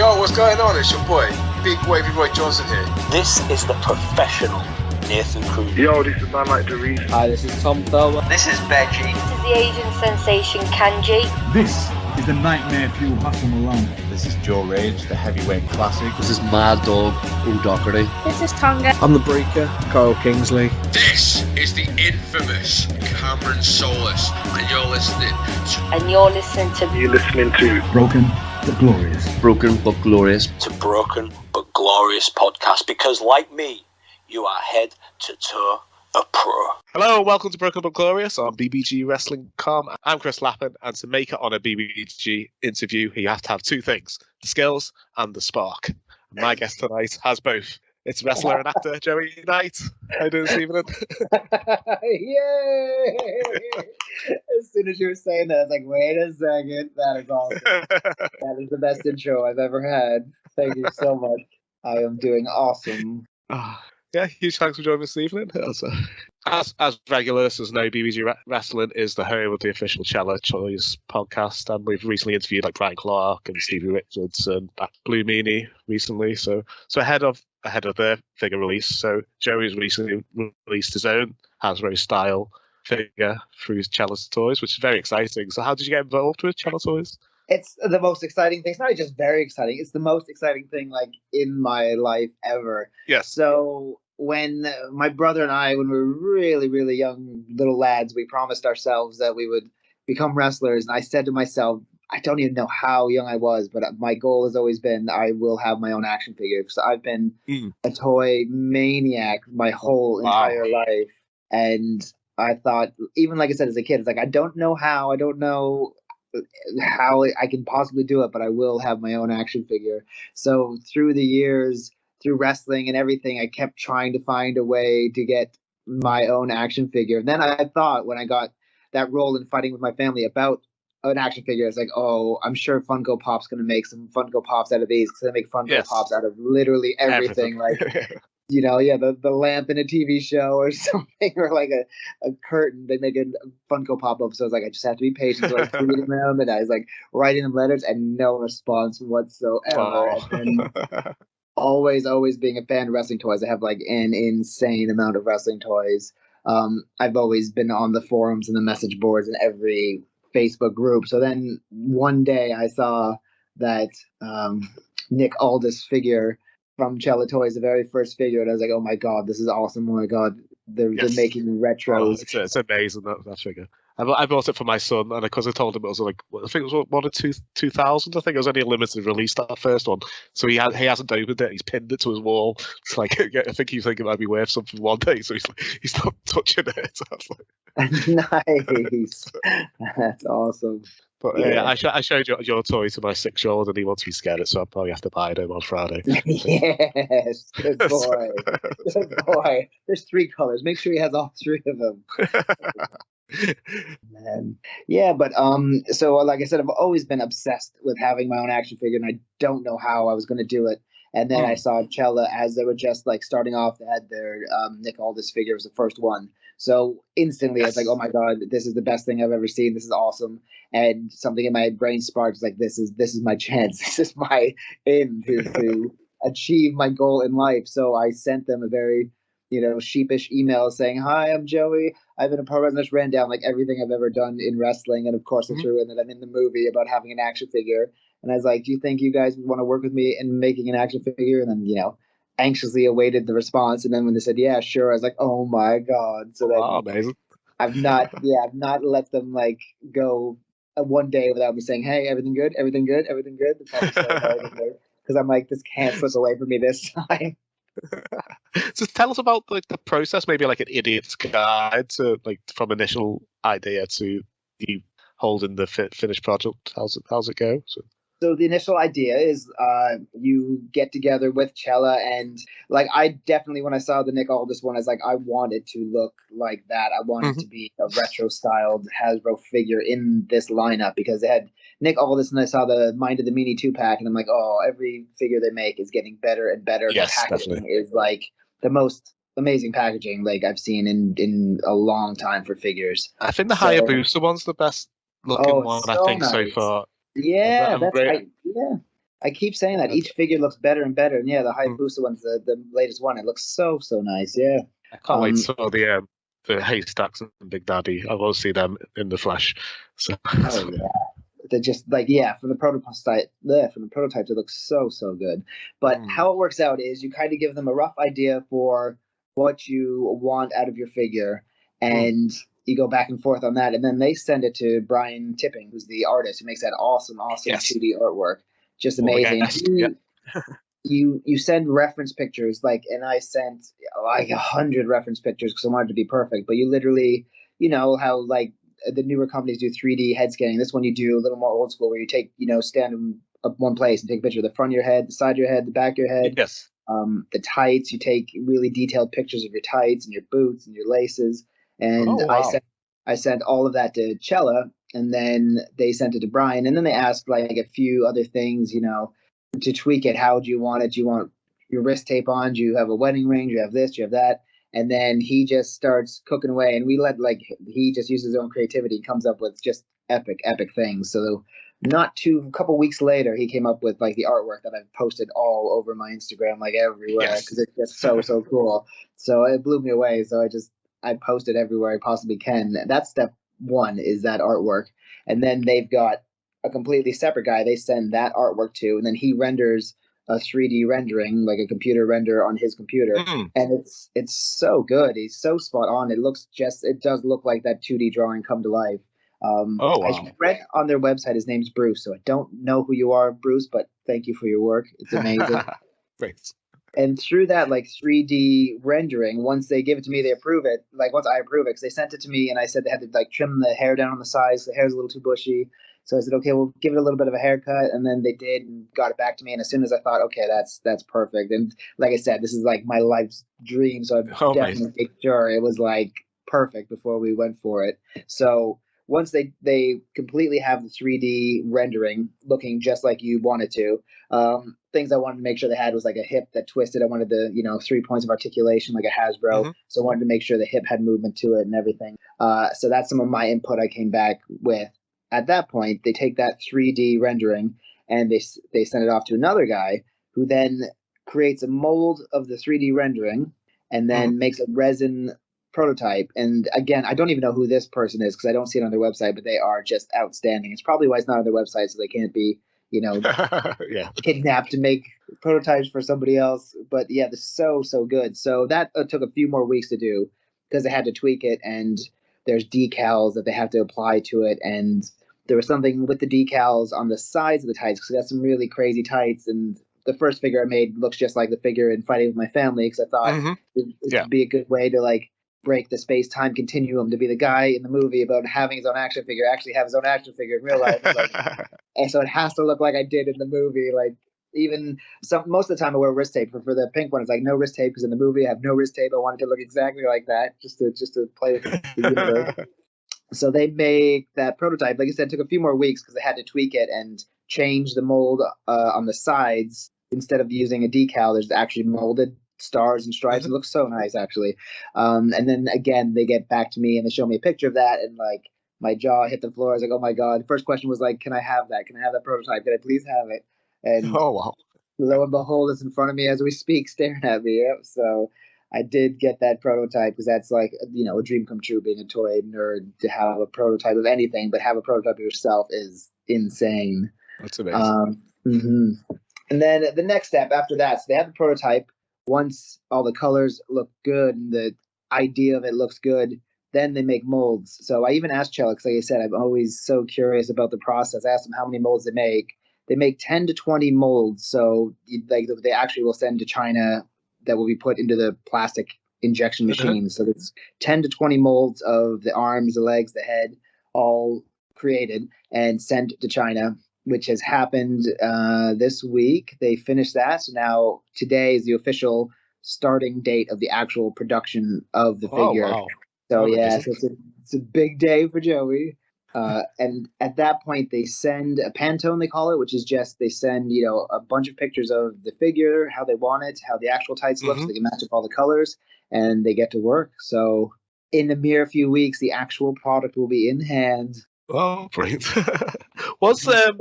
Yo, what's going on? It's your boy, Big Wavy Roy Johnson here. This is the professional Nathan Cruz. Yo, this is allnighters. Hi, this is Tom Thurber. This is Benji. This is the Asian sensation Kanji. This is the Nightmare Fuel Hustle Malone. This is Joe Rage, the heavyweight classic. This is Mad Dog O'Doherty. This is Tonga. I'm the Breaker, Carl Kingsley. This is the infamous Cameron Solis, and you're listening to... You're listening to Broken but Glorious. Broken but Glorious. To Broken but Glorious podcast, because like me, you are head to toe a pro. Hello, welcome to Broken but Glorious on BBG Wrestling.com. I'm Chris Lappin, and to make it on a BBG interview, you have to have two things: the skills and the spark. And my guest tonight has both. It's wrestler and actor Joey Knight. How you doing this evening? Yay! As soon as you were saying that, I was like, wait a second. That is awesome. That is the best intro I've ever had. Thank you so much. I am doing awesome. Yeah, huge thanks for joining us this evening. As regular listeners know, BBG Wrestling is the home of the official Chella Toys podcast, and we've recently interviewed like Brian Clark and Stevie Richards and Blue Meanie recently. So ahead of their figure release, so Joey's recently released his own Hasbro style figure through Chella Toys, which is very exciting. So how did you get involved with Chella Toys? It's the most exciting thing. It's not just very exciting. It's the most exciting thing like in my life ever. Yes. So when my brother and I, when we were really, really young little lads, we promised ourselves that we would become wrestlers. And I said to myself, I don't even know how young I was, but my goal has always been I will have my own action figure. So I've been a toy maniac my whole entire life. And I thought, even like I said as a kid, it's like, I don't know how I can possibly do it, but I will have my own action figure. So through the years, through wrestling and everything, I kept trying to find a way to get my own action figure. And then I thought, when I got that role in Fighting With My Family about an action figure, it's like, oh, I'm sure Funko Pop's going to make some Funko Pops out of these, because they make Funko Pops out of literally everything. Like, you know, the lamp in a TV show or something, or like a curtain, they make a Funko Pop up. So I was like, I just have to be patient. So I was reading them, and I was like writing them letters, and no response whatsoever. Oh. And always being a fan of wrestling toys. I have like an insane amount of wrestling toys. I've always been on the forums and the message boards and every Facebook group. So then one day I saw that Nick Aldis figure from Chella Toys, the very first figure, and I was like, oh my god, this is awesome. Oh my god, they're making retros. It's amazing, that figure. I bought it for my son, and because I told him it was like, I think it was one of 2000. I think it was only a limited release, that first one. So he hasn't opened it. He's pinned it to his wall. It's like, I think he's thinking it might be worth something one day. So he's not touching it. So Nice. That's awesome. But yeah, I showed your toy to my 6-year-old, and he wants me to get it, so I'll probably have to buy it home on Friday. Yes, good boy. Good boy. There's 3 colors. Make sure he has all 3 of them. Man. Yeah, but so like I said, I've always been obsessed with having my own action figure, and I don't know how I was going to do it. And then I saw Chella, as they were just like starting off, they had their Nick Aldis figure was the first one. So instantly I was like, oh my god, this is the best thing I've ever seen. This is awesome. And something in my brain sparks like, this is my chance. This is my in to achieve my goal in life. So I sent them a very, sheepish email saying, hi, I'm Joey. I've been a pro wrestler. Ran down like everything I've ever done in wrestling. And of course I threw in that I'm in the movie about having an action figure. And I was like, do you think you guys would want to work with me in making an action figure? And then, anxiously awaited the response. And then when they said, yeah, sure, I was like, oh my god. So then amazing. I've not let them like go one day without me saying, hey, everything good? Everything good? Everything good? Because I'm like, this can't slip away from me this time. So tell us about like the process, maybe like an idiot's guide to like from initial idea to you holding the finished project. How's it go? So the initial idea is you get together with Chella, and like I definitely, when I saw the Nick Aldis one, I was like, I want it to look like that. I want it to be a retro styled Hasbro figure in this lineup, because they had Nick Aldis, and I saw the Mind of the Meanie 2-pack, and I'm like, oh, every figure they make is getting better and better. Yes, the packaging definitely is like the most amazing packaging like I've seen in a long time for figures. I think the Hayabusa one's the best looking one, I think, nice. so far. Yeah, that's right. Yeah. I keep saying that each figure looks better and better, and yeah, the Hayabusa one's the latest one. It looks so nice. Yeah, I can't wait for the Haystacks and Big Daddy. I will see them in the flesh. So. Oh yeah, they're just from the prototypes, it looks so good. But how it works out is you kind of give them a rough idea for what you want out of your figure, and you go back and forth on that, and then they send it to Brian Tipping, who's the artist who makes that awesome 2D artwork. Just amazing. You send reference pictures, and I sent 100 reference pictures because I wanted to be perfect. But you literally, how the newer companies do 3D head scanning. This one you do a little more old school, where you take, stand in one place and take a picture of the front of your head, the side of your head, the back of your head. Yes. The tights, you take really detailed pictures of your tights and your boots and your laces. And I sent all of that to Chella, and then they sent it to Brian, and then they asked a few other things, to tweak it. How do you want it? Do you want your wrist tape on? Do you have a wedding ring? Do you have this? Do you have that? And then he just starts cooking away, and we let he just uses his own creativity and comes up with just epic things. So a couple weeks later, he came up with the artwork that I've posted all over my Instagram, everywhere, because it's just so cool. So it blew me away. So I post it everywhere I possibly can. That's step one, is that artwork. And then they've got a completely separate guy they send that artwork to, and then he renders a 3D rendering, a computer render on his computer. And it's so good. He's so spot on. It does look like that 2D drawing come to life. I read on their website his name's Bruce, so I don't know who you are, Bruce, but thank you for your work. It's amazing. Thanks. And through that 3D rendering, once they give it to me, they approve it. Once I approve it, because they sent it to me, and I said they had to trim the hair down on the sides. The hair's a little too bushy. So I said, okay, we'll give it a little bit of a haircut, and then they did and got it back to me. And as soon as I thought, okay, that's perfect. And like I said, this is my life's dream, so I definitely made sure it was perfect before we went for it. So once they completely have the 3D rendering looking just like you wanted to, things I wanted to make sure they had was a hip that twisted. I wanted the 3 points of articulation like a Hasbro, so I wanted to make sure the hip had movement to it and everything. So that's some of my input I came back with. At that point, they take that 3D rendering and they send it off to another guy, who then creates a mold of the 3D rendering and then makes a resin prototype. And again, I don't even know who this person is because I don't see it on their website, but they are just outstanding. It's probably why it's not on their website, so they can't be kidnapped to make prototypes for somebody else. But yeah, this is so good. So that took a few more weeks to do because they had to tweak it, and there's decals that they have to apply to it, and there was something with the decals on the sides of the tights because they got some really crazy tights. And the first figure I made looks just like the figure in Fighting with My Family, because I thought it would be a good way to break the space-time continuum, to be the guy in the movie about having his own action figure actually have his own action figure in real life. And so it has to look like I did in the movie. Even most of the time I wear wrist tape. For the pink one, it's no wrist tape, because in the movie I have no wrist tape. I wanted to look exactly like that, just to play with the universe. So they make that prototype. Like I said, it took a few more weeks because they had to tweak it and change the mold on the sides. Instead of using a decal, there's actually molded stars and stripes. It looks so nice, actually. And then again, they get back to me and they show me a picture of that, and my jaw hit the floor. I was like, oh my god. The first question was can I have that? Can I have that prototype? Can I please have it? And lo and behold, it's in front of me as we speak, staring at me. Yep. So I did get that prototype because that's a dream come true, being a toy nerd, to have a prototype of anything, but have a prototype of yourself is insane. That's amazing. And then the next step after that, so they have the prototype. Once all the colors look good and the idea of it looks good, then they make molds. So I even asked Chella, because like I said, I'm always so curious about the process. I asked them how many molds they make. They make 10 to 20 molds. So they actually will send to China that will be put into the plastic injection machine. So it's 10 to 20 molds of the arms, the legs, the head, all created and sent to China, which has happened this week. They finished that. So now today is the official starting date of the actual production of the figure. Wow. So so it's a big day for Joey. And at that point, they send a Pantone, they call it, which is just they send a bunch of pictures of the figure, how they want it, how the actual tights look, so they can match up all the colors, and they get to work. So in a mere few weeks, the actual product will be in hand. Oh, brilliant! Was the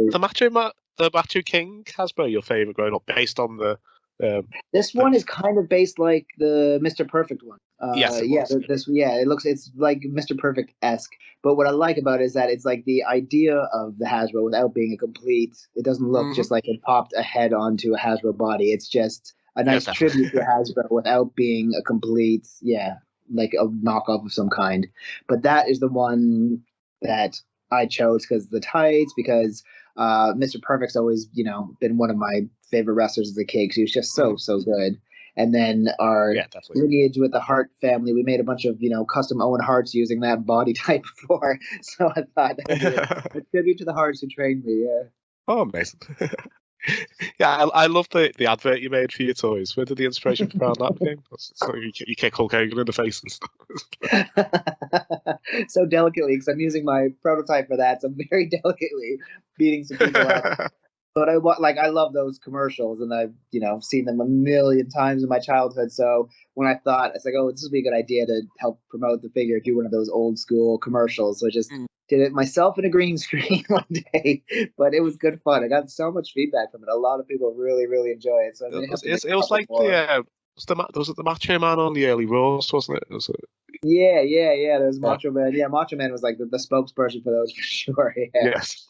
the Macho King Hasbro your favorite growing up, based on the? This one is kind of based like the Mr. Perfect one. Yes, it was. It's like Mr. Perfect-esque. But what I like about it is that it's like the idea of the Hasbro without being a complete. It doesn't look just like it popped a head onto a Hasbro body. It's just a nice tribute to Hasbro without being a complete, like a knockoff of some kind. But that is the one that I chose because the tights, because Mr. Perfect's always, been one of my favorite wrestlers as a kid because he was just so good. And then our lineage with the Hart family, we made a bunch of, custom Owen Harts using that body type before. So I thought that would be a tribute to the Harts who trained me, yeah. Oh, amazing. Yeah, I love the advert you made for your toys. Where did the inspiration from that came? So you kick Hulk Hogan in the face and stuff. So delicately, because I'm using my prototype for that, so I'm very delicately beating some people up. But I love those commercials, and I've seen them a million times in my childhood. So when I thought, it's like, oh, this would be a good idea to help promote the figure, do one of those old school commercials. So I just did it myself in a green screen one day, but it was good fun. I got so much feedback from it. A lot of people really, really enjoy it. So it was like was it the Macho Man on the early Raws, wasn't it? Yeah. There's Macho Man. Yeah, Macho Man was like the spokesperson for those for sure. Yeah. Yes.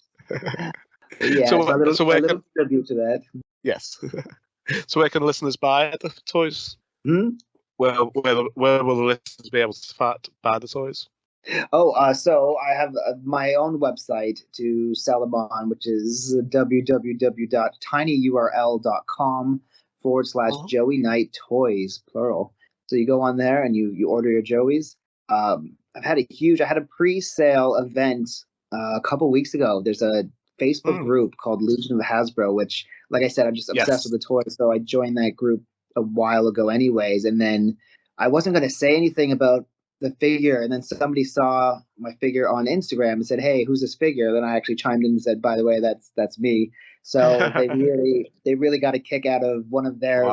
Yeah, so a little tribute to that. Yes. So where can listeners buy the toys? Where will the listeners be able to buy the toys? So I have my own website to sell them on, which is www.tinyurl.com/Joey Knight Toys, plural. So you go on there and you order your Joeys. I had a pre-sale event a couple weeks ago. There's a Facebook group called Legion of Hasbro, which, like I said, I'm just obsessed with the toys. So I joined that group a while ago anyways. And then I wasn't going to say anything about the figure. And then somebody saw my figure on Instagram and said, "Hey, who's this figure?" Then I actually chimed in and said, "By the way, that's me." So they really got a kick out of one of their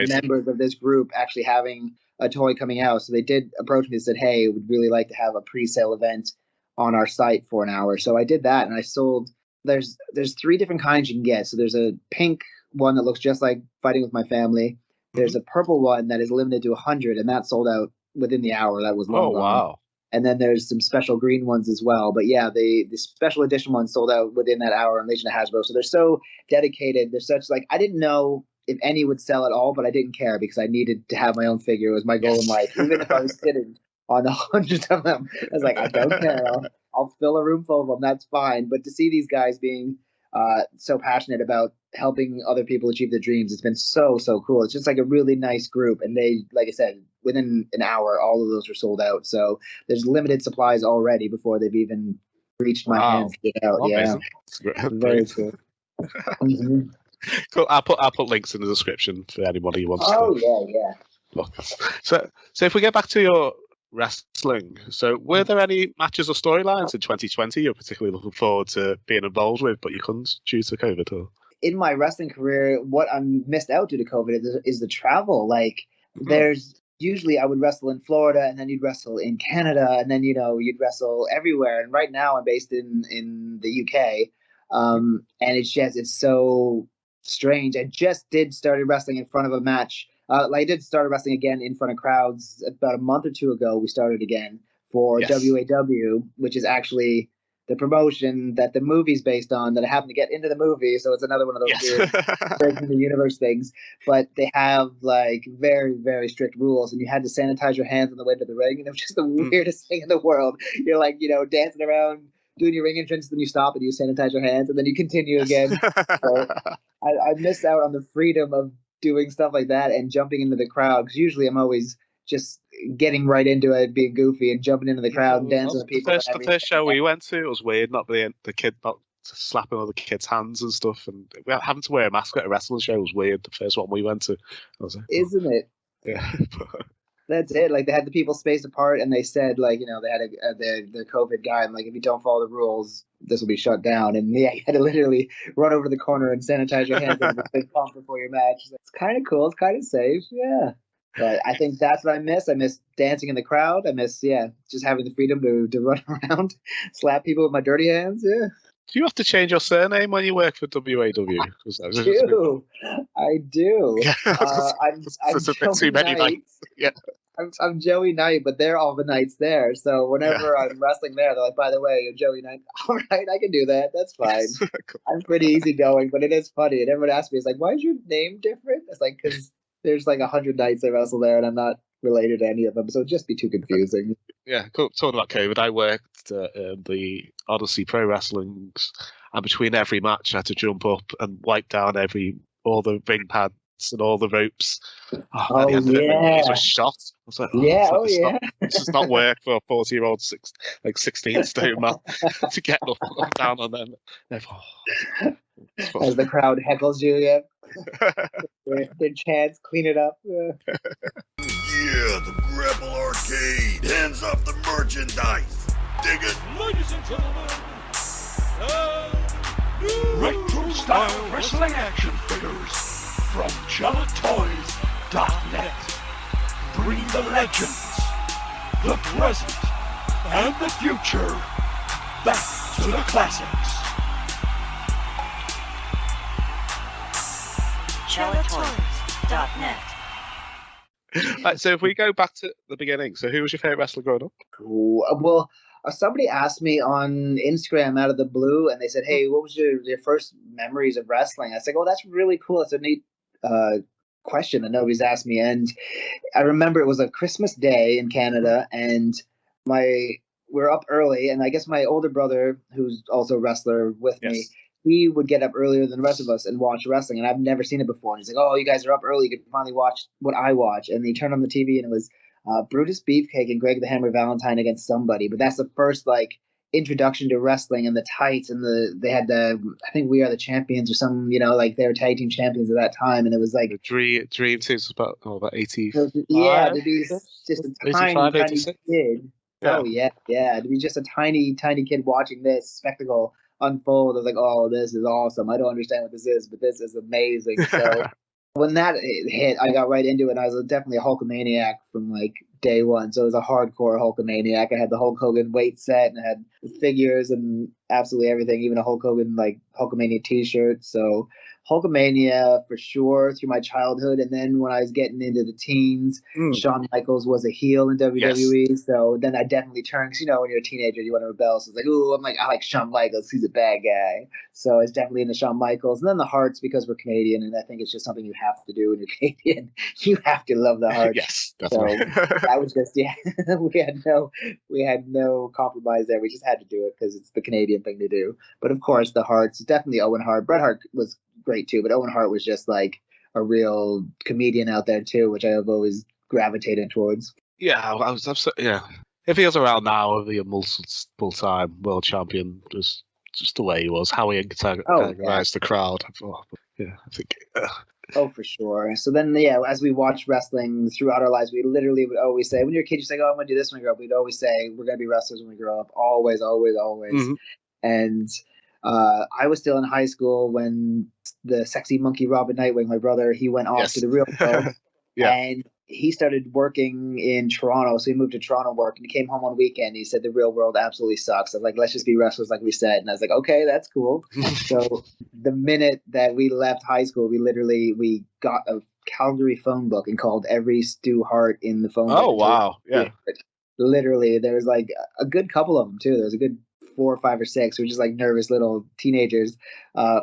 members of this group actually having a toy coming out. So they did approach me and said, "Hey, we'd really like to have a pre-sale event on our site for an hour." So I did that, and I sold. There's 3 different kinds you can get. So there's a pink one that looks just like Fighting with My Family. There's a purple one that is limited to 100, and that sold out within the hour. That was long gone. Wow. And then there's some special green ones as well. But yeah, the special edition one sold out within that hour on Legion of Hasbro. So they're so dedicated. They're such I didn't know if any would sell at all, but I didn't care because I needed to have my own figure. It was my goal in life. Even if I was sitting on the hundreds of them, I was like, I don't care. I'll fill a room full of them. That's fine. But to see these guys being so passionate about helping other people achieve their dreams, it's been so cool. It's just like a really nice group. And they, like I said, within an hour, all of those were sold out. So there's limited supplies already before they've even reached my hands to get out. Yeah. Very cool. Cool. I'll put links in the description for anybody who wants to. Oh, yeah. Look. So if we get back to your wrestling, so were there any matches or storylines in 2020 you're particularly looking forward to being involved with, but you couldn't due to COVID? Or? In my wrestling career, what I missed out due to COVID is the travel. There's usually I would wrestle in Florida, and then you'd wrestle in Canada, and then you'd wrestle everywhere. And right now I'm based in the UK, and it's so strange. I just started wrestling in front of a match. I did start wrestling again in front of crowds about a month or 2 ago. We started again for WAW, which is actually the promotion that the movie's based on, that I happened to get into the movie. So it's another one of those weird breaking the universe things. But they have very, very strict rules, and you had to sanitize your hands on the way to the ring. And it was just the weirdest thing in the world. You're dancing around, doing your ring entrance, then you stop and you sanitize your hands, and then you continue again. So I missed out on the freedom of doing stuff like that and jumping into the crowd, because usually I'm always just getting right into it, being goofy and jumping into the crowd and dancing with people. The first show we went to, it was weird, not the kid not slapping other kids' hands and stuff, and having to wear a mask at a wrestling show was weird. The first one we went to, isn't it? Yeah. That's it. They had the people spaced apart, and they said, they had the COVID guy, and if you don't follow the rules, this will be shut down. And you had to literally run over the corner and sanitize your hands and big pump before your match. It's kind of cool. It's kind of safe. Yeah. But I think that's what I miss. I miss dancing in the crowd. I miss, just having the freedom to run around, slap people with my dirty hands. Yeah. Do you have to change your surname when you work for WAW? I do. Yeah, I'm there's a bit too Joey many Knight. nights. Yeah. I'm Joey Knight, but they're all the Knights there. So whenever I'm wrestling there, they're like, "By the way, you're Joey Knight." All right, I can do that. That's fine. Yes. Cool. I'm pretty easygoing, but it is funny. And everyone asks me, "It's like, why is your name different?" It's like because there's like 100 Knights that wrestle there, and I'm not related to any of them, so it'd just be too confusing. Yeah, cool. Talking about COVID, I worked at the Odyssey Pro Wrestlings, and between every match, I had to jump up and wipe down all the ring pads and all the ropes. At the end of it, my knees were shot. I was like, this does not work for a 40-year-old, 16-stone man to get up down on them. As the crowd heckles you, yeah. their chants, clean it up. Yeah, the Grapple Arcade. Hands off the merchandise. Dig it. Ladies and gentlemen, retro-style wrestling action figures from ChellaToys.net. Bring the legends, the present, and the future back to the classics. ChellaToys.net. Right, so if we go back to the beginning, so who was your favorite wrestler growing up? Well, somebody asked me on Instagram out of the blue, and they said, "Hey, what was your first memories of wrestling?" I said, "Oh, that's really cool. It's a neat question that nobody's asked me." And I remember it was a Christmas day in Canada, and we're up early, and I guess my older brother, who's also a wrestler with me, he would get up earlier than the rest of us and watch wrestling, and I've never seen it before. And he's like, "Oh, you guys are up early. You can finally watch what I watch." And he turned on the TV, and it was Brutus Beefcake and Greg the Hammer Valentine against somebody. But that's the first introduction to wrestling, and the tights, and they had I think We Are the Champions or some, they were tag team champions at that time, and it was like the Dream Team was about 80. Yeah, to be just a tiny kid. Yeah. Oh yeah, to be just a tiny kid watching this spectacle unfold. I was like, "Oh, this is awesome. I don't understand what this is, but this is amazing." So when that hit, I got right into it. And I was definitely a Hulkamaniac from day one. So it was a hardcore Hulkamaniac. I had the Hulk Hogan weight set, and I had the figures and absolutely everything, even a Hulk Hogan Hulkamania t-shirt. So Hulkamania for sure through my childhood. And then when I was getting into the teens, Shawn Michaels was a heel in WWE. Yes. So then I definitely turned, because when you're a teenager, you want to rebel. So it's like, ooh, I like Shawn Michaels. He's a bad guy. So it's definitely into Shawn Michaels. And then the Hearts, because we're Canadian, and I think it's just something you have to do when you're Canadian. You have to love the Hearts. Yes, definitely. So that was just, we had no compromise there. We just had to do it because it's the Canadian thing to do. But of course, the Hearts, definitely Owen Hart. Bret Hart was great too, but Owen Hart was just a real comedian out there too, which I have always gravitated towards. Yeah, I was absolutely, If he was around now, he'd be a multiple-time world champion. Just the way he was, how he antagonized the crowd. I think. Oh, for sure. So then, as we watched wrestling throughout our lives, we literally would always say, when you're a kid, you say, "Oh, I'm going to do this when I grow up." We'd always say, "We're going to be wrestlers when we grow up." Always, always, always. Mm-hmm. And I was still in high school when the sexy monkey Robin Nightwing, my brother, he went off to the real world. And he started working in Toronto. So he moved to Toronto work, and he came home on weekend. He said, "The real world absolutely sucks." I was like, "Let's just be wrestlers like we said." And I was like, "Okay, that's cool." So the minute that we left high school, we got a Calgary phone book and called every Stu Hart in the phone book. Oh, wow. Yeah. Literally, there was a good couple of them too. There was a good 4 or 5 or 6. We were just nervous little teenagers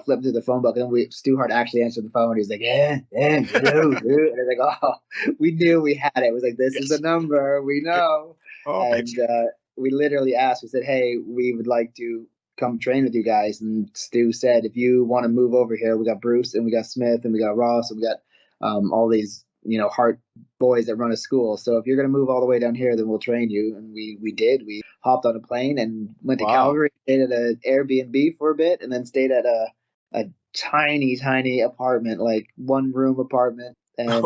flipping through the phone book, and then Stu Hart actually answered the phone. He was like, hello, and I was like, "Oh, we knew we had it." It was like, "This is the number, we know." And we literally asked, we said, "Hey, we would like to come train with you guys." And Stu said, "If you want to move over here, we got Bruce and we got Smith and we got Ross and we got all these Hart boys that run a school. So if you're going to move all the way down here, then we'll train you." And we did. We hopped on a plane and went to Calgary, stayed at an Airbnb for a bit, and then stayed at a tiny apartment, 1-room apartment, and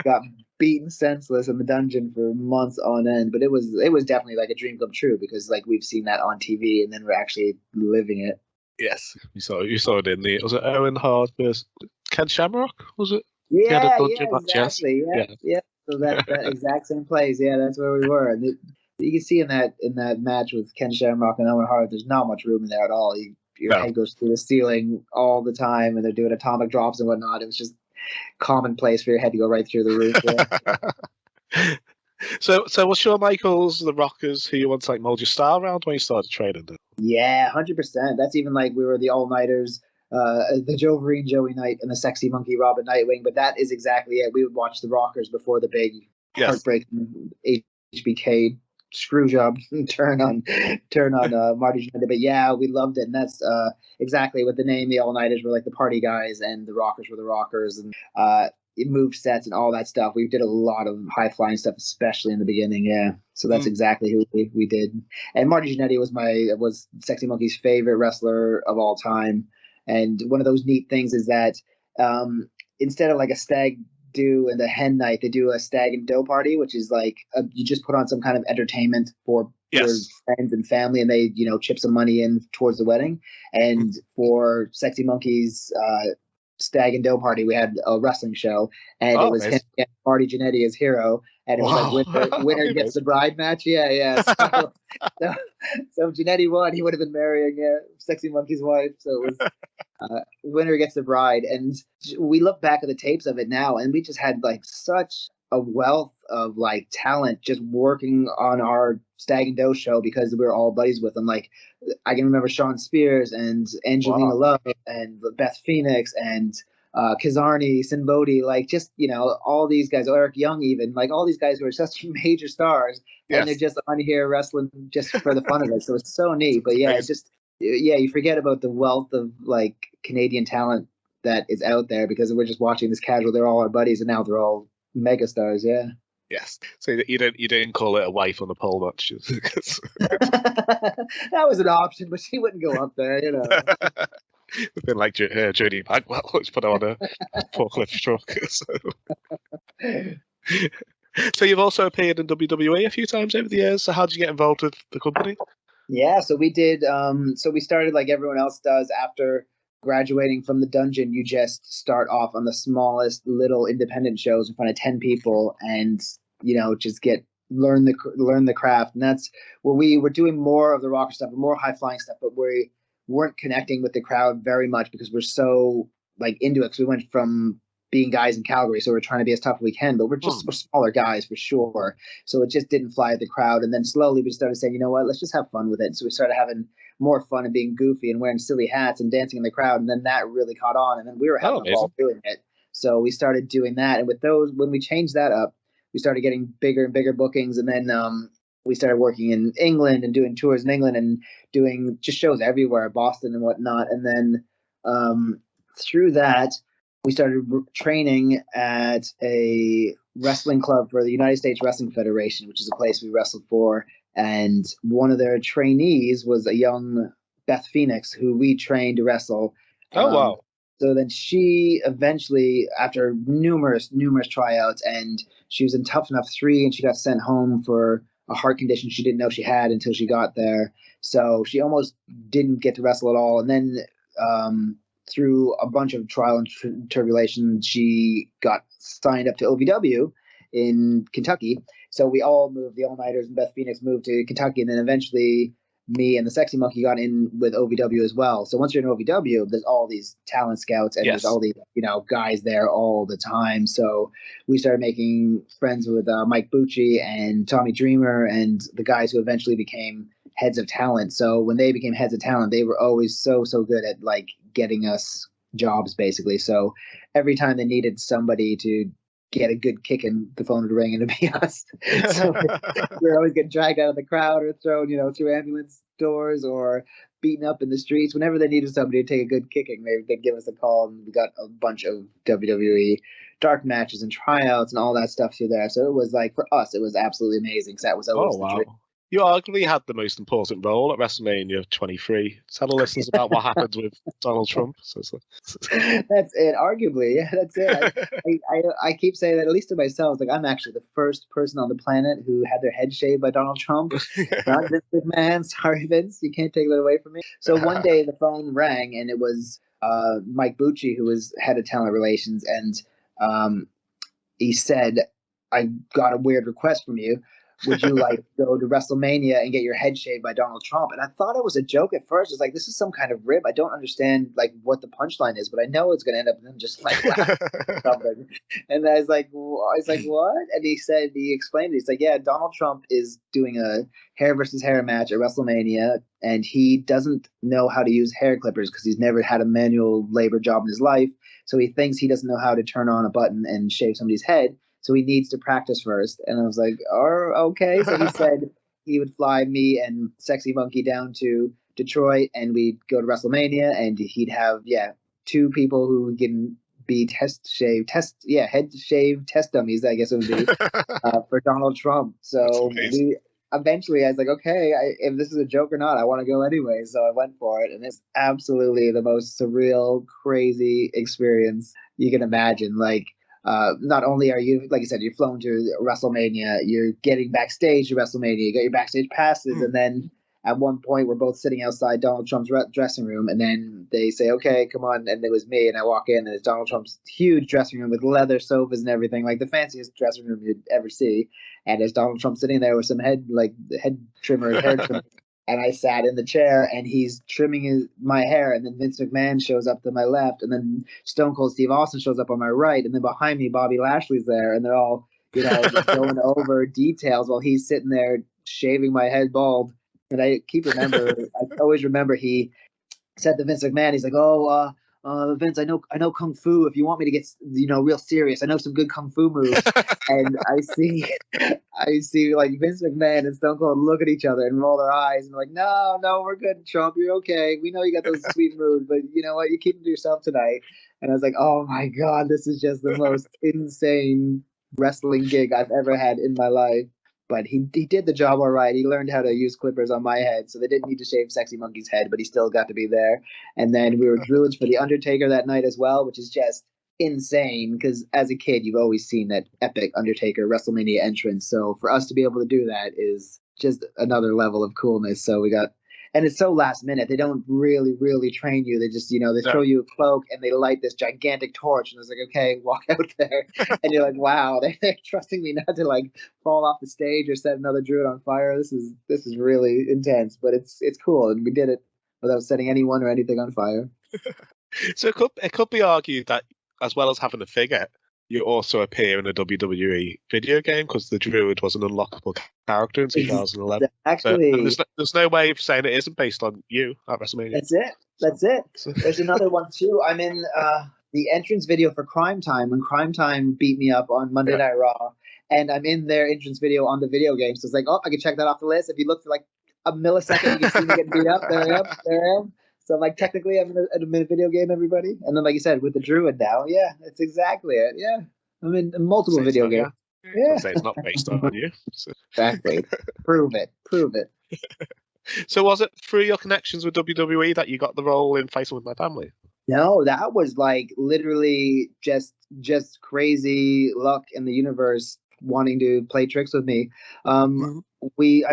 got beaten senseless in the dungeon for months on end. But it was definitely a dream come true, because we've seen that on TV, and then we're actually living it. Yes, you saw it in was it Owen Hart versus Ken Shamrock? Was it? Yeah, exactly. Yeah. So that exact same place. Yeah, that's where we were. And you can see in that match with Ken Shamrock and Owen Hart, there's not much room in there at all. your head goes through the ceiling all the time, and they're doing atomic drops and whatnot. It was just commonplace for your head to go right through the roof. Yeah. So was Shawn Michaels the Rockers who you once like mold your style around when you started training? Yeah, 100%. That's even like we were the all-nighters, the Joe Vereen, Joey Knight, and the Sexy Monkey Robin Nightwing. But that is exactly it. We would watch the Rockers before the big heartbreaking HBK screw job turn on Marty Jannetty. But yeah, we loved it, and that's exactly what the name. The all-nighters were like the party guys, and the Rockers were the rockers, and it moved sets and all that stuff. We did a lot of high-flying stuff, especially in the beginning. Yeah, so that's exactly who we did. And Marty Jannetty was Sexy Monkey's favorite wrestler of all time. And one of those neat things is that instead of like a stag do and a hen night, they do a stag and dough party, which is like you just put on some kind of entertainment for your friends and family, and they chip some money in towards the wedding. And for Sexy Monkey's stag and dough party, we had a wrestling show, and it was him and Marty Jannetty as hero, and it was like winner gets the bride match. Yeah. So Jannetty won. He would have been marrying Sexy Monkey's wife. So it was winner gets the bride. And we look back at the tapes of it now, and we just had like such a wealth of like talent just working on our stag and dough show because we were all buddies with them. Like I can remember Sean Spears and Angelina Love and Beth Phoenix and Kazarni, Sin Bodhi, like just all these guys, Eric Young, even like all these guys who are such major stars, and they're just on here wrestling just for the fun of it. So it's so neat. But yeah, it's just you forget about the wealth of like Canadian talent that is out there because we're just watching this casual. They're all our buddies, and now they're all megastars. Yeah. Yes. So you didn't call it a wife on the pole match. That was an option, but she wouldn't go up there, It's been like Jodie Bagwell, let's put her on a forklift truck. So you've also appeared in WWE a few times over the years. So how did you get involved with the company? Yeah, so we did. So we started like everyone else does after graduating from the dungeon. You just start off on the smallest little independent shows in front of 10 people, and just learn the craft. And that's where we were doing more of the rocker stuff, more high flying stuff, but we weren't connecting with the crowd very much because we're so like into it. Because we went from being guys in Calgary, so we're trying to be as tough as we can, but we're smaller guys for sure. So it just didn't fly at the crowd. And then slowly we started saying, you know what, let's just have fun with it. So we started having more fun and being goofy and wearing silly hats and dancing in the crowd. And then that really caught on. And then we were having a ball doing it. So we started doing that. And with those, when we changed that up, we started getting bigger and bigger bookings. And then we started working in England and doing tours in England and doing just shows everywhere, Boston and whatnot. And then through that, we started training at a wrestling club for the United States Wrestling Federation, which is a place we wrestled for. And one of their trainees was a young Beth Phoenix, who we trained to wrestle. Oh, wow. So then she eventually, after numerous tryouts, and she was in Tough Enough 3, and she got sent home for a heart condition she didn't know she had until she got there. So she almost didn't get to wrestle at all. And then through a bunch of trial and tribulation, she got signed up to OVW in Kentucky. So we all moved, the all-nighters and Beth Phoenix moved to Kentucky, and then eventually me and the Sexy Monkey got in with OVW as well. So once you're in OVW, there's all these talent scouts and there's all these, guys there all the time. So we started making friends with Mike Bucci and Tommy Dreamer and the guys who eventually became heads of talent. So when they became heads of talent, they were always so good at like getting us jobs basically. So every time they needed somebody to get a good kick in, the phone would ring and it'd be us. So we're always getting dragged out of the crowd or thrown, through ambulance doors or beaten up in the streets. Whenever they needed somebody to take a good kicking, they'd give us a call, and we got a bunch of WWE dark matches and tryouts and all that stuff through there. So it was like, for us, it was absolutely amazing because that was always the dream. You arguably had the most important role at WrestleMania 23. Tell the listeners about what happened with Donald Trump. That's it. Arguably, yeah, that's it. I keep saying that, at least to myself. Like, I'm actually the first person on the planet who had their head shaved by Donald Trump. Not Vince McMahon. Sorry, Vince. You can't take that away from me. So one day the phone rang, and it was Mike Bucci, who was head of talent relations, and he said, "I got a weird request from you. would you like go to WrestleMania and get your head shaved by Donald Trump? And I thought it was a joke at first. It's like, this is some kind of rib. I don't understand like what the punchline is, but I know it's going to end up in them just like laughing or something. And I was like, what? And he explained it. He's like, yeah, Donald Trump is doing a hair versus hair match at WrestleMania, and he doesn't know how to use hair clippers because he's never had a manual labor job in his life. So he thinks he doesn't know how to turn on a button and shave somebody's head. So he needs to practice first. And I was like, oh, okay. So he said he would fly me and Sexy Monkey down to Detroit, and we'd go to WrestleMania, and he'd have, two people who can be head shave test dummies, I guess it would be, for Donald Trump. So eventually I was like, okay, if this is a joke or not, I want to go anyway. So I went for it. And it's absolutely the most surreal, crazy experience you can imagine. Like, not only are you, like I said, you're flown to WrestleMania, you're getting backstage to WrestleMania, you got your backstage passes, and then at one point we're both sitting outside Donald Trump's dressing room, and then they say, okay, come on, and it was me, and I walk in, and it's Donald Trump's huge dressing room with leather sofas and everything, like the fanciest dressing room you'd ever see, and there's Donald Trump sitting there with some hair trimmer, and I sat in the chair, and he's trimming my hair, and then Vince McMahon shows up to my left, and then Stone Cold Steve Austin shows up on my right, and then behind me, Bobby Lashley's there, and they're all, just going over details while he's sitting there shaving my head bald. And I always remember he said to Vince McMahon, he's like, Vince, I know Kung Fu. If you want me to get, real serious, I know some good Kung Fu moves. And I see like Vince McMahon and Stone Cold look at each other and roll their eyes and like, no, we're good, Trump. You're okay. We know you got those sweet moves, but you know what? You keep them to yourself tonight. And I was like, oh my God, this is just the most insane wrestling gig I've ever had in my life. But he did the job all right. He learned how to use clippers on my head, so they didn't need to shave Sexy Monkey's head, but he still got to be there. And then we were druids for the Undertaker that night as well, which is just insane because as a kid, you've always seen that epic Undertaker WrestleMania entrance. So for us to be able to do that is just another level of coolness. So and it's so last minute. They don't really train you. They just, they throw you a cloak and they light this gigantic torch. And I was like, okay, walk out there. And you're like, wow, they're trusting me not to like fall off the stage or set another druid on fire. This is really intense, but it's cool. And we did it without setting anyone or anything on fire. So it could be argued that as well as having a figure, you also appear in a WWE video game because the Druid was an unlockable character in 2011. Actually, so, there's no way of saying it isn't based on you at WrestleMania. That's it. There's another one too. I'm in the entrance video for Crime Time when Crime Time beat me up on Monday Night Raw, and I'm in their entrance video on the video game. So it's like, oh, I can check that off the list. If you look for like a millisecond, you can see me getting beat up. There I am. So like technically I'm in a video game, everybody. And then like you said, with the Druid now, that's exactly it. Yeah. I'm in multiple video games. Yeah. Say it's not based on you. So. Exactly. Prove it. So was it through your connections with WWE that you got the role in Fighting With My Family? No, that was like literally just crazy luck in the universe wanting to play tricks with me. I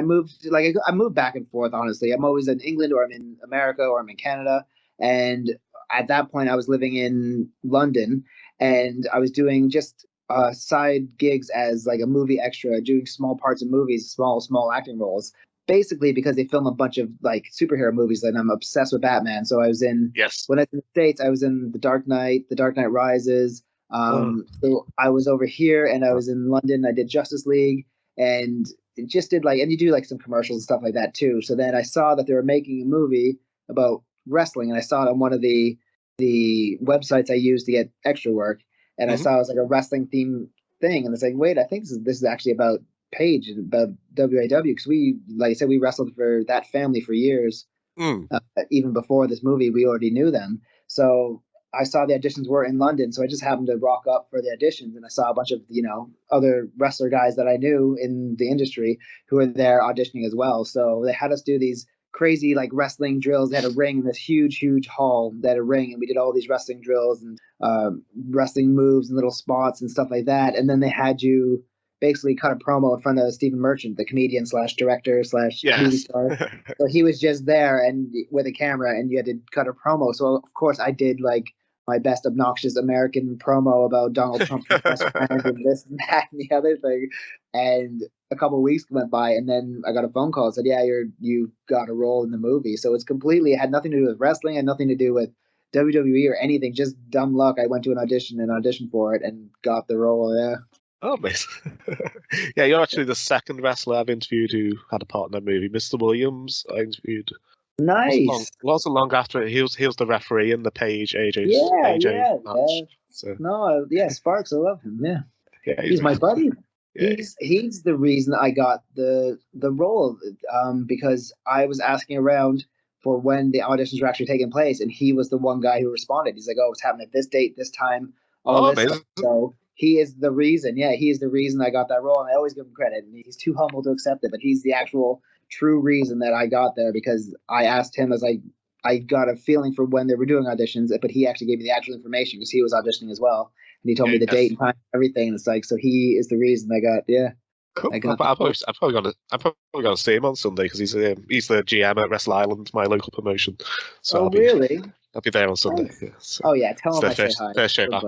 moved back and forth, honestly. I'm always in England or I'm in America or I'm in Canada. And at that point I was living in London and I was doing just side gigs as like a movie extra, doing small parts of movies, small acting roles. Basically because they film a bunch of like superhero movies and I'm obsessed with Batman. So I was when I was in the States, I was in The Dark Knight Rises. So I was over here and I was in London. I did Justice League and just did and you do like some commercials and stuff like that too. So then I saw that they were making a movie about wrestling and I saw it on one of the websites I used to get extra work. And I saw it was like a wrestling theme thing. And it's like, wait, I think this is actually about Paige and about WAW because we, like I said, we wrestled for that family for years. Even before this movie, we already knew them. So I saw the auditions were in London, so I just happened to rock up for the auditions, and I saw a bunch of other wrestler guys that I knew in the industry who were there auditioning as well. So they had us do these crazy like wrestling drills. They had a ring in this huge hall. They had a ring, and we did all these wrestling drills and wrestling moves and little spots and stuff like that. And then they had you basically cut a promo in front of Stephen Merchant, the comedian / director / movie star. So he was just there and with a camera, and you had to cut a promo. So of course I did like my best obnoxious American promo about Donald Trump's best friend and this and that and the other thing. And a couple of weeks went by, and then I got a phone call and said, yeah, you got a role in the movie. So it's completely, it had nothing to do with wrestling, had nothing to do with WWE or anything, just dumb luck. I went to an audition for it and got the role. Yeah. Oh, amazing. Yeah, you're actually the second wrestler I've interviewed who had a part in that movie. Mr. Williams, I interviewed. Nice. Wasn't long after it. He was the referee in the Paige AJ match. So. No, yeah, Sparks, I love him. Yeah, he's my amazing. buddy. Yeah. He's the reason I got the role, because I was asking around for when the auditions were actually taking place, and he was the one guy who responded. He's like, "Oh, it's happening at this date, this time." Amazing. So he is the reason. Yeah, he is the reason I got that role, and I always give him credit. And he's too humble to accept it, but he's the actual true reason that I got there, because I asked him as I got a feeling for when they were doing auditions, but he actually gave me the actual information because he was auditioning as well. And he told me the date and time, everything. And it's like, so he is the reason I got, Cool. I got I'm probably gonna see him on Sunday because he's the GM at Wrestle Island, my local promotion. So really? I'll be there on Sunday. Nice. Yeah, so. Oh yeah, tell him I say hi. First show back.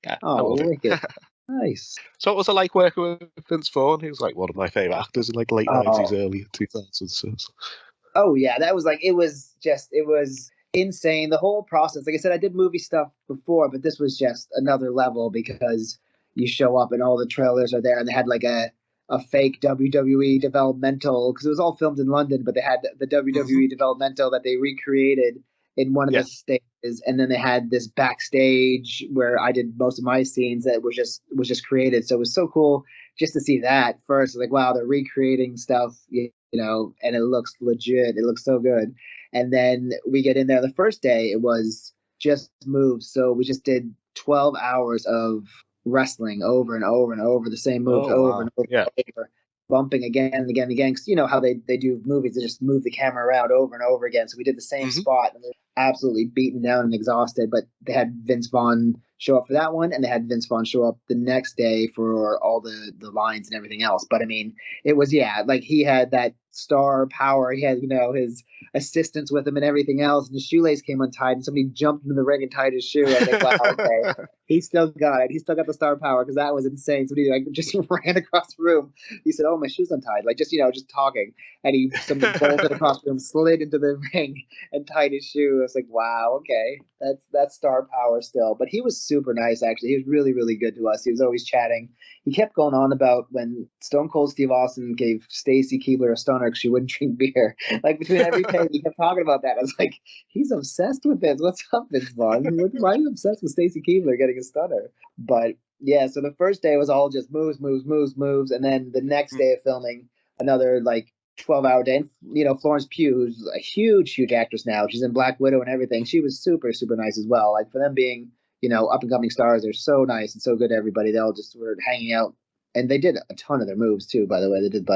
Yeah, oh, wicked. Nice. So what was it like working with Vince Vaughn? He was like one of my favorite actors in like late 90s, early 2000s. So. Oh yeah, that was like, it was insane. The whole process. Like I said, I did movie stuff before, but this was just another level because you show up and all the trailers are there, and they had like a fake WWE developmental, because it was all filmed in London, but they had the WWE developmental that they recreated in one of the stages, and then they had this backstage where I did most of my scenes that was just created. So it was so cool just to see that first. Like, wow, they're recreating stuff, you know, and it looks legit. It looks so good. And then we get in there. The first day, it was just moves. So we just did 12 hours of wrestling over and over and over, the same moves over and over, bumping again and again and again. Because you know how they do movies, they just move the camera around over and over again. So we did the same spot, and they're absolutely beaten down and exhausted. But they had Vince Vaughn show up for that one, and they had Vince Vaughn show up the next day for all the lines and everything else. But I mean, it was, like he had that star power. He had, his assistants with him and everything else, and his shoelace came untied, and somebody jumped into the ring and tied his shoe. I was like, wow, okay. He still got it. He still got the star power, because that was insane. Somebody just ran across the room. He said, "Oh, my shoe's untied." Like just talking, and somebody bolted across the room, slid into the ring, and tied his shoe. I was like, wow, okay, that's star power still. But he was super nice, actually. He was really, really good to us. He was always chatting. He kept going on about when Stone Cold Steve Austin gave Stacy Keibler a stunner because she wouldn't drink beer. Like between every page, he kept talking about that. I was like, he's obsessed with this. What's up, Vince Vaughn? Why are you obsessed with Stacy Keibler getting a stunner? But yeah, so the first day was all just moves, and then the next day of filming, another 12-hour day. And, Florence Pugh, who's a huge actress now, she's in Black Widow and everything. She was super, super nice as well. Like for them being, up and coming stars, they're so nice and so good to everybody. They all just were hanging out, and they did a ton of their moves too. By the way, they did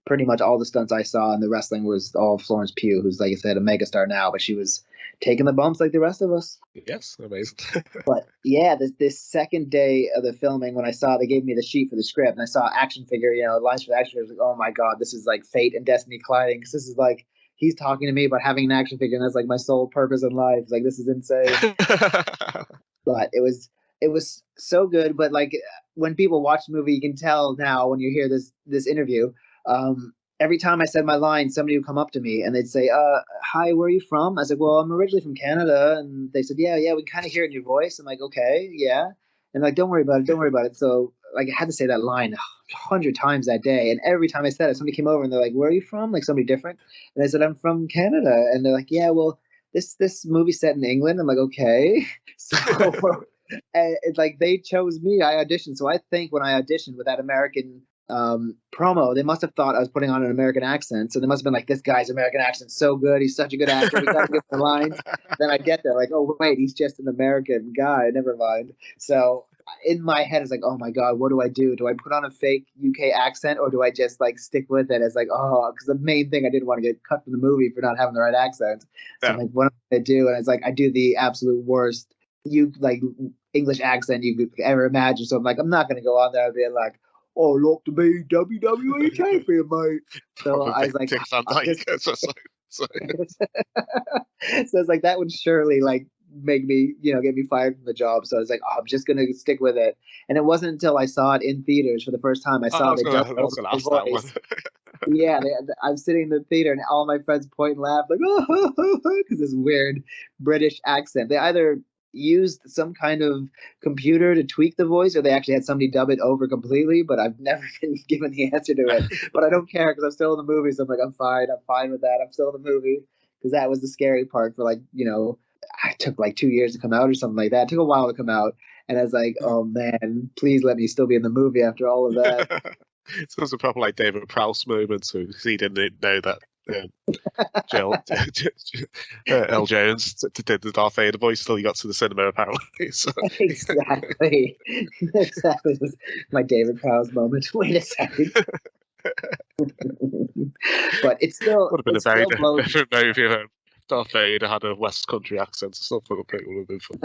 pretty much all the stunts I saw in the wrestling was all Florence Pugh, who's, like I said, a megastar now, but she was taking the bumps like the rest of us. Yes, amazing. But yeah, this second day of the filming, when they gave me the sheet for the script, and I saw action figure, lines for the action figure, I was like, oh my God, this is like fate and destiny colliding, because this is like, he's talking to me about having an action figure, and that's like my sole purpose in life. Like, this is insane. But it was so good. But like when people watch the movie, you can tell now when you hear this interview, every time I said my line, somebody would come up to me and they'd say, hi, where are you from? I was like, well, I'm originally from Canada. And they said, yeah, we kind of hear it in your voice. I'm like, okay, yeah. And like, don't worry about it. So like I had to say that line 100 times that day. And every time I said it, somebody came over and they're like, where are you from? Like somebody different. And I said, I'm from Canada. And they're like, yeah, well, this movie's set in England. I'm like, okay. So and it's like they chose me. I auditioned. So I think when I auditioned with that American promo, they must have thought I was putting on an American accent. So they must have been like, this guy's American accent's so good. He's such a good actor. We got to give him the lines. Then I get there like, oh, wait, he's just an American guy. Never mind. So in my head, it's like, oh my God, what do I do? Do I put on a fake UK accent, or do I just stick with it as because the main thing, I didn't want to get cut from the movie for not having the right accent. So I'm like, what am I going to do? And it's like, I do the absolute worst English accent you could ever imagine. So I'm like, I'm not going to go on there and be like, oh, look to be WWE champion, mate. So I was like, so it's like that would surely make me, get me fired from the job. So I was like, oh, I'm just going to stick with it. And it wasn't until I saw it in theaters for the first time, I saw they dubbed I over was going to the ask that one. voice. Yeah, I'm sitting in the theater and all my friends point and laugh like, oh, because this weird British accent. They either used some kind of computer to tweak the voice or they actually had somebody dub it over completely, but I've never been given the answer to it. But I don't care because I'm still in the movie, so I'm like, I'm fine with that. I'm still in the movie because that was the scary part for it took like 2 years to come out or something like that. It took a while to come out. And I was like, oh man, please let me still be in the movie after all of that. So it was a proper like David Prowse moment. So he didn't know that L. Jones did the Darth Vader voice till he got to the cinema apparently. So. Exactly. Exactly. It was my David Prowse moment. Wait a second. But it's still would have been a very different movie if Darth Vader had a West Country accent or something. It would have been fun.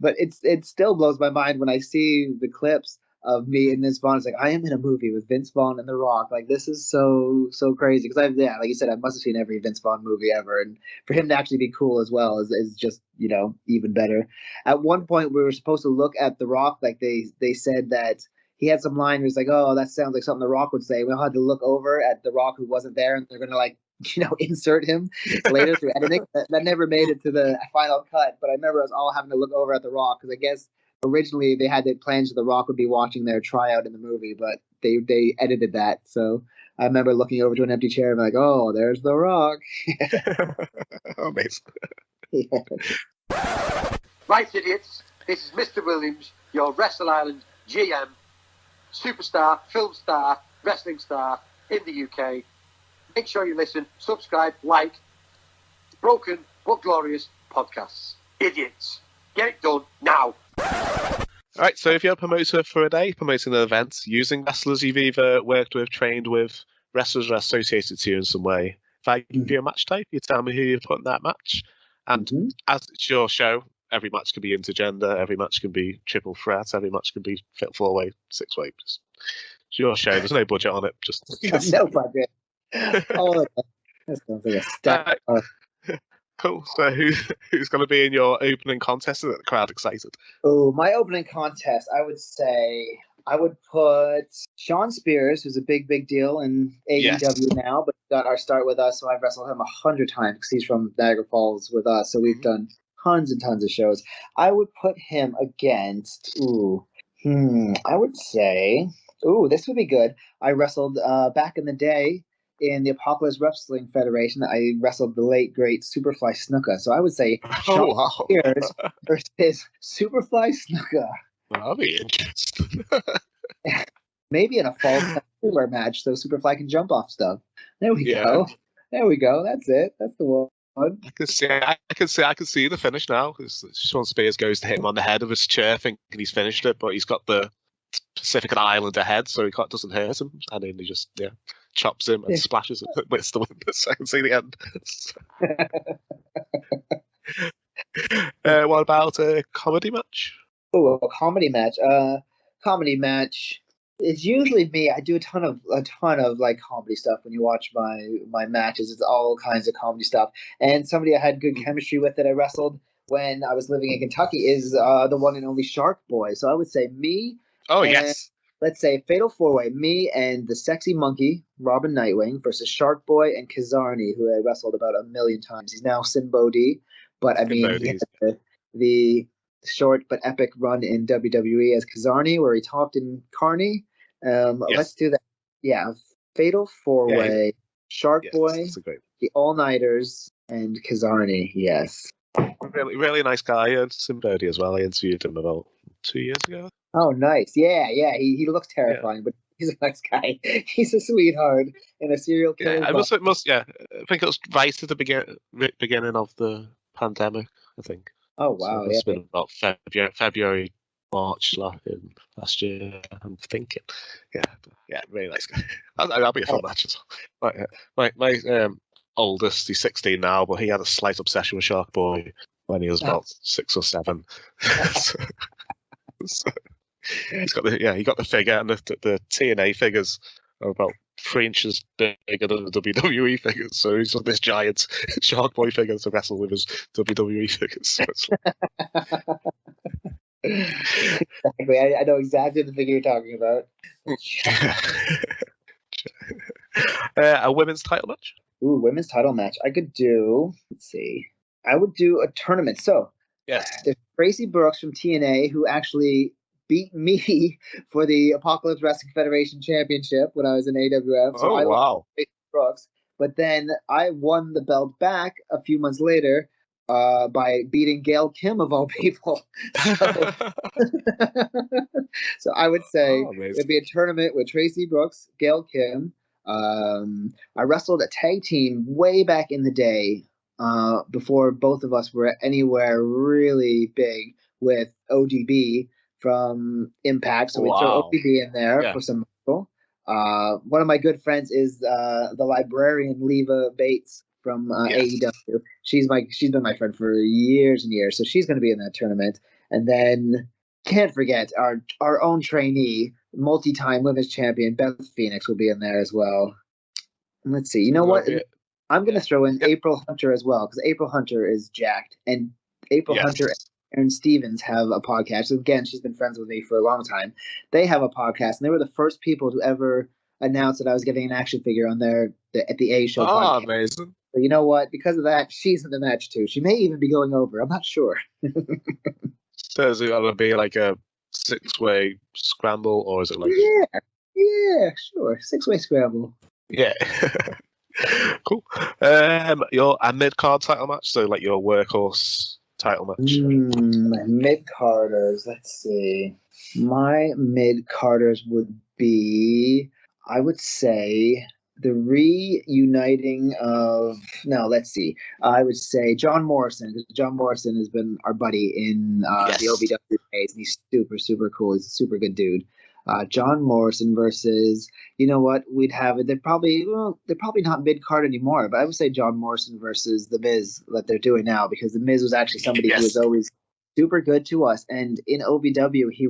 But it still blows my mind when I see the clips of me and Vince Vaughn. It's like I am in a movie with Vince Vaughn and The Rock. Like this is so crazy because like you said, I must have seen every Vince Vaughn movie ever, and for him to actually be cool as well is just even better. At one point, we were supposed to look at The Rock. Like they said that he had some line where he's like, "Oh, that sounds like something The Rock would say." We all had to look over at The Rock who wasn't there, and they're gonna insert him later through editing. That never made it to the final cut, but I remember us all having to look over at The Rock because I guess originally they had the plans that The Rock would be watching their tryout in the movie, but they edited that. So I remember looking over to an empty chair and like, oh, there's The Rock. Amazing. Yeah. Right, idiots. This is Mr. Williams, your Wrestle Island GM, superstar, film star, wrestling star in the UK. Make sure you listen, subscribe, like Broken but Glorious podcasts. Idiots. Get it done now. All right, so if you're a promoter for a day, promoting an event, using wrestlers you've either worked with, trained with, wrestlers are associated to you in some way. If I give you a match type, you tell me who you put in that match. And as it's your show, every match can be intergender, every match can be triple threat, every match can be fit 4-way, 6-way. It's your show. There's no budget on it. Just no budget. Oh, that sounds like a stack. Cool. So who's going to be in your opening contest? Is the crowd excited? Oh, my opening contest, I would say I would put Sean Spears, who's a big deal in AEW now, but got our start with us, so I've wrestled him 100 times because he's from Niagara Falls with us, so we've done tons and tons of shows. I would put him against, I would say, this would be good. I wrestled back in the day in the Apocalypse Wrestling Federation. I wrestled the late, great Superfly Snuka. So I would say Sean Spears versus Superfly Snuka. That'll be interesting. Maybe in a fall cooler match so Superfly can jump off stuff. There we go. There we go. That's it. That's the one. I can see the finish now. Sean Spears goes to hit him on the head of his chair, thinking he's finished it, but he's got the Pacific Island ahead, so he doesn't hurt him, and then he just chops him and splashes it with the wind. So I can see the end. What about a comedy match? Oh, a comedy match. Comedy match. It's usually me. I do a ton of like comedy stuff. When you watch my matches, it's all kinds of comedy stuff. And somebody I had good chemistry with that I wrestled when I was living in Kentucky is the one and only Shark Boy. So I would say me. Oh, yes. Let's say Fatal 4-Way, me and the Sexy Monkey, Robin Nightwing, versus Shark Boy and Kazarni, who I wrestled about 1 million times. He's now Simbo D, but I mean, he had the short but epic run in WWE as Kazarni, where he talked in Carney. Let's do that. Yeah, Fatal 4-Way, Shark Boy, the All-Nighters, and Kazarni, yes. Really nice guy, and Simbo D as well. I interviewed him about 2 years ago. Oh, nice. Yeah. He looks terrifying, but he's a nice guy. He's a sweetheart and a serial killer. Yeah, I think it was right at the beginning of the pandemic, I think. Oh, wow. So it's been about February, March last year, I'm thinking. Yeah, really nice guy. That'll be a fun match as well. My oldest, he's 16 now, but he had a slight obsession with Shark Boy when he was about 6 or 7. So he got the figure, and the TNA figures are about 3 inches bigger than the WWE figures, so he's got this giant Shark Boy figure to wrestle with his WWE figures. So Exactly. I know exactly the figure you're talking about. A women's title match? Ooh, women's title match. I could do, let's see. I would do a tournament. So, yes, there's Tracy Brooks from TNA who actually beat me for the Apocalypse Wrestling Federation Championship when I was in AWF. So I wow. Tracy Brooks. But then I won the belt back a few months later by beating Gail Kim, of all people. So I would say it'd be a tournament with Tracy Brooks, Gail Kim. I wrestled a tag team way back in the day before both of us were anywhere really big with ODB from Impact. So we throw ODB in there for some muscle. One of my good friends is the librarian Leva Bates from AEW. She's been my friend for years and years, so she's going to be in that tournament. And then can't forget our own trainee, multi-time women's champion Beth Phoenix will be in there as well. And let's see. You know what? I'm going to throw in April Hunter as well, because April Hunter is jacked, and April Hunter and Aaron Stevens have a podcast. Again, she's been friends with me for a long time. They have a podcast, and they were the first people to ever announce that I was getting an action figure on at the A Show podcast. Amazing. So you know what? Because of that, she's in the match too. She may even be going over. I'm not sure. So is it going to be like a 6-way scramble, or is it like... Yeah, sure. 6-way scramble. Yeah. Cool. Your mid-card title match, so like your workhorse title match. My mid-carders, let's see. My mid-carders would be, I would say, the reuniting of, no, let's see. I would say John Morrison, because John Morrison has been our buddy in the OVW days, and he's super, super cool. He's a super good dude. John Morrison versus, you know what, we'd have it. They're probably not mid-card anymore, but I would say John Morrison versus The Miz that they're doing now, because The Miz was actually somebody who was always super good to us. And in OVW, he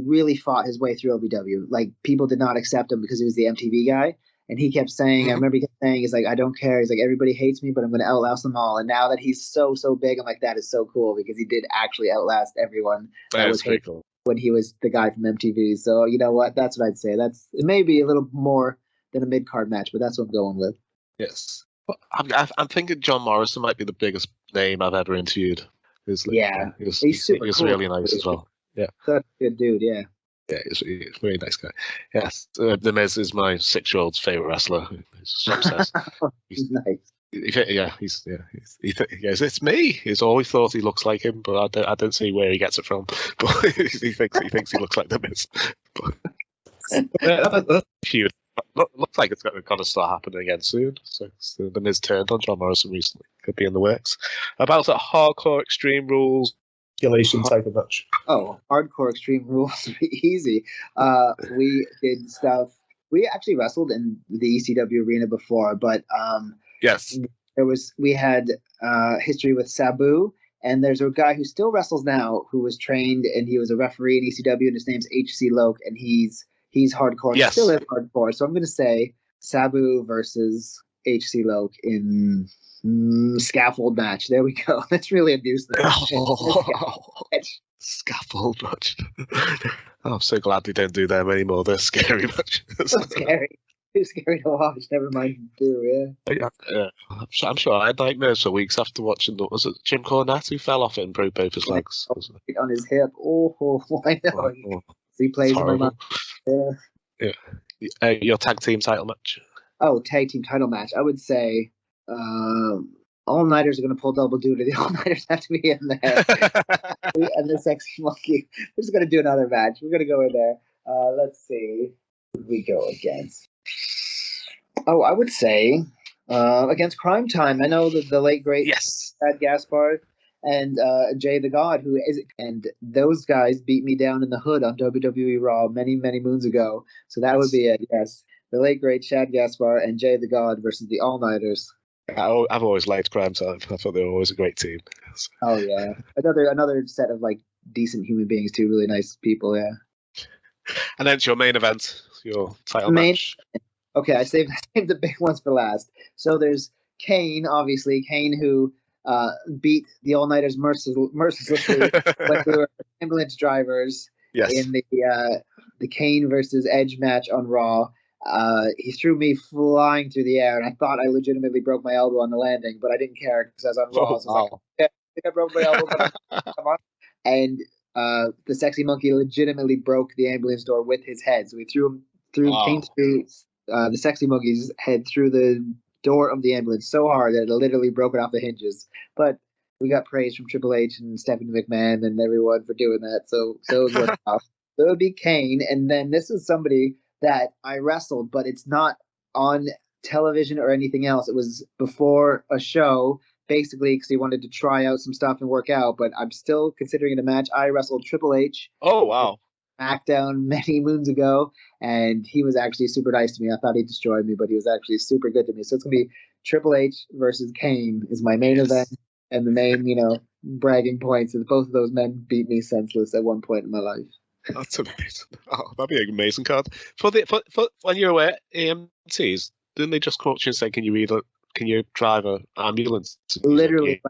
really fought his way through OVW. Like, people did not accept him because he was the MTV guy. And he kept saying, I remember he kept saying, he's like, I don't care. He's like, everybody hates me, but I'm going to outlast them all. And now that he's so big, I'm like, that is so cool, because he did actually outlast everyone. That was pretty cool. When he was the guy from MTV. So, you know what? That's what I'd say. It may be a little more than a mid-card match, but that's what I'm going with. Yes. I'm thinking John Morrison might be the biggest name I've ever interviewed. He's super cool. Really nice as well. Yeah. Such a good dude, yeah. Yeah, he's a very nice guy. Yes. The Miz is my 6-year-old's favourite wrestler. He's so obsessed. He's nice. It's me. He's always thought he looks like him, but I don't see where he gets it from. But he thinks he looks like the Miz. Looks like it's going to start happening again soon. So the Miz turned on John Morrison recently. Could be in the works. About a hardcore Extreme Rules type of match. Oh, hardcore Extreme Rules would be easy. We did stuff. We actually wrestled in the ECW arena before, but yes, we had history with Sabu, and there's a guy who still wrestles now who was trained, and he was a referee in ECW, and his name's HC Loke, and he's hardcore. Yes. He still is hardcore. So I'm going to say Sabu versus HC Loke in scaffold match. There we go. Let's really abuse them. Scaffold match. I'm so glad they don't do them anymore. They're scary matches. So scary. Too scary to watch. Never mind do, yeah. I'm sure I had nightmares for weeks after watching. Was it Jim Cornette who fell off it and broke both his legs? On his hip. Oh, I know. He plays him on. Yeah. Your tag team title match. Oh, tag team title match. I would say all-nighters are going to pull double duty. The all-nighters have to be in there. And the sexy monkey. We're just going to do another match. We're going to go in there. Let's see who we go against. Oh, I would say against Crime Time. I know that the late great Chad Gaspard and Jay the God, and those guys beat me down in the hood on WWE Raw many moons ago. So that would be it. Yes, the late great Chad Gaspard and Jay the God versus the All-Nighters. I've always liked Crime Time. I thought they were always a great team. Oh yeah, another set of like decent human beings too. Really nice people. Yeah. And then it's your main event. your title Main- match. Okay, I saved the big ones for last. So there's Kane, obviously. Kane, who beat the All-Nighters mercilessly when we were ambulance drivers in the Kane versus Edge match on Raw. He threw me flying through the air, and I thought I legitimately broke my elbow on the landing, but I didn't care because I was on Raw. So I was like, yeah, I think I broke my elbow, but come on. And the sexy monkey legitimately broke the ambulance door with his head. So we Kane through the sexy monkey's head through the door of the ambulance so hard that it literally broke it off the hinges. But we got praise from Triple H and Stephanie McMahon and everyone for doing that. So it was worth it. So it would be Kane, and then this is somebody that I wrestled, but it's not on television or anything else. It was before a show, basically, because he wanted to try out some stuff and work out. But I'm still considering it a match. I wrestled Triple H. Oh wow! SmackDown many moons ago, and he was actually super nice to me. I thought he destroyed me, but he was actually super good to me. So it's gonna be Triple H versus Kane is my main event, and the main, bragging points is both of those men beat me senseless at one point in my life. That's amazing. Oh, that'd be an amazing card. For when you were at AMTs, didn't they just come up to you and say, "Can you drive an ambulance?" Literally.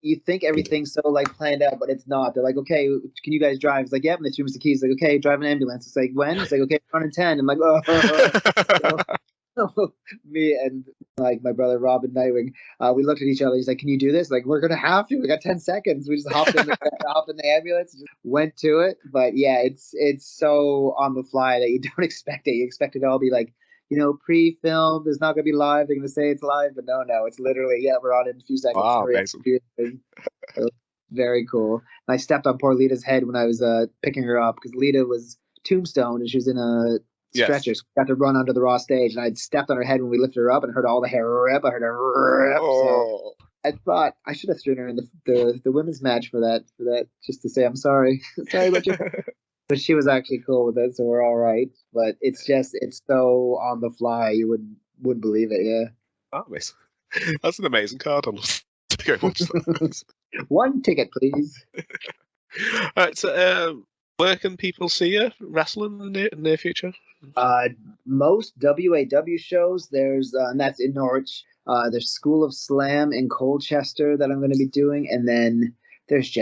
You think everything's so planned out, but it's not. They're like, okay, can you guys drive? It's like, yep. And they threw me the keys. Like, okay, drive an ambulance. It's like, when? It's like, okay, 1 in 10. I'm like, oh. So, me and my brother Rob and Nightwing, we looked at each other. He's like, can you do this? Like, we're gonna have to. We got 10 seconds. We just hopped in the ambulance, just went to it. But yeah, it's so on the fly that you don't expect it. You expect it to all be pre-filmed. It's not going to be live. They're going to say it's live, but no, it's literally, we're on in a few seconds. Wow, amazing. Very cool. And I stepped on poor Lita's head when I was picking her up because Lita was tombstone and she was in a stretcher. So we got to run onto the Raw stage, and I'd stepped on her head when we lifted her up and heard all the hair rip. I heard her rip. So I thought I should have thrown her in the women's match for that, just to say I'm sorry. Sorry about you. But she was actually cool with it, so we're all right. But it's so on the fly, you wouldn't believe it, yeah. Oh, amazing. That's an amazing card. I'll go watch that. One ticket, please. All right, so where can people see you wrestling in the near future? Most WAW shows, there's and that's in Norwich. There's School of Slam in Colchester that I'm going to be doing, and then there's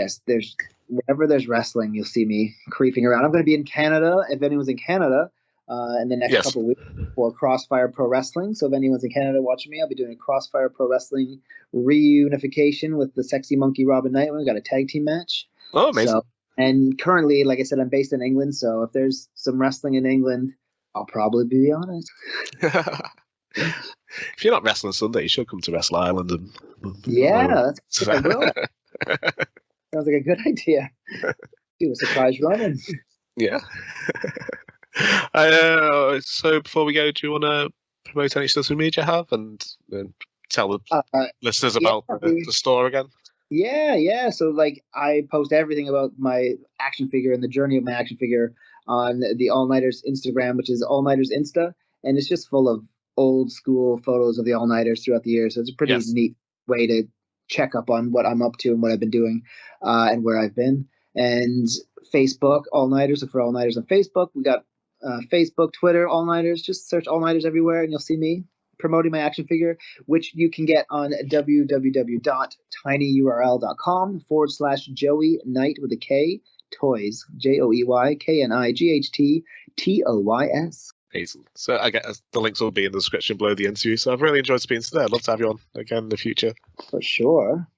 wherever there's wrestling, you'll see me creeping around. I'm going to be in Canada, if anyone's in Canada, in the next couple of weeks for Crossfire Pro Wrestling. So if anyone's in Canada watching me, I'll be doing a Crossfire Pro Wrestling reunification with the Sexy Monkey Robin Knight. We've got a tag team match. Oh, amazing. And currently, like I said, I'm based in England, so if there's some wrestling in England, I'll probably be on it. If you're not wrestling Sunday, you should come to Wrestle Island. That's I will. Sounds like a good idea. Do a surprise run. Yeah. So before we go, do you want to promote any social media you have and tell the listeners about the store again? Yeah. So I post everything about my action figure and the journey of my action figure on the All-Nighters Instagram, which is All-Nighters Insta, and it's just full of old school photos of the All-Nighters throughout the years. So it's a pretty neat way to check up on what I'm up to and what I've been doing and where I've been. And Facebook, All-Nighters. So for All-Nighters on Facebook, we got Facebook, Twitter, All-Nighters. Just search All-Nighters everywhere and you'll see me promoting my action figure, which you can get on www.tinyurl.com/Joey Knight with a K Toys, JoeyKnighToys. Amazing. So I guess the links will be in the description below the interview. So I've really enjoyed speaking today. I'd love to have you on again in the future. For sure.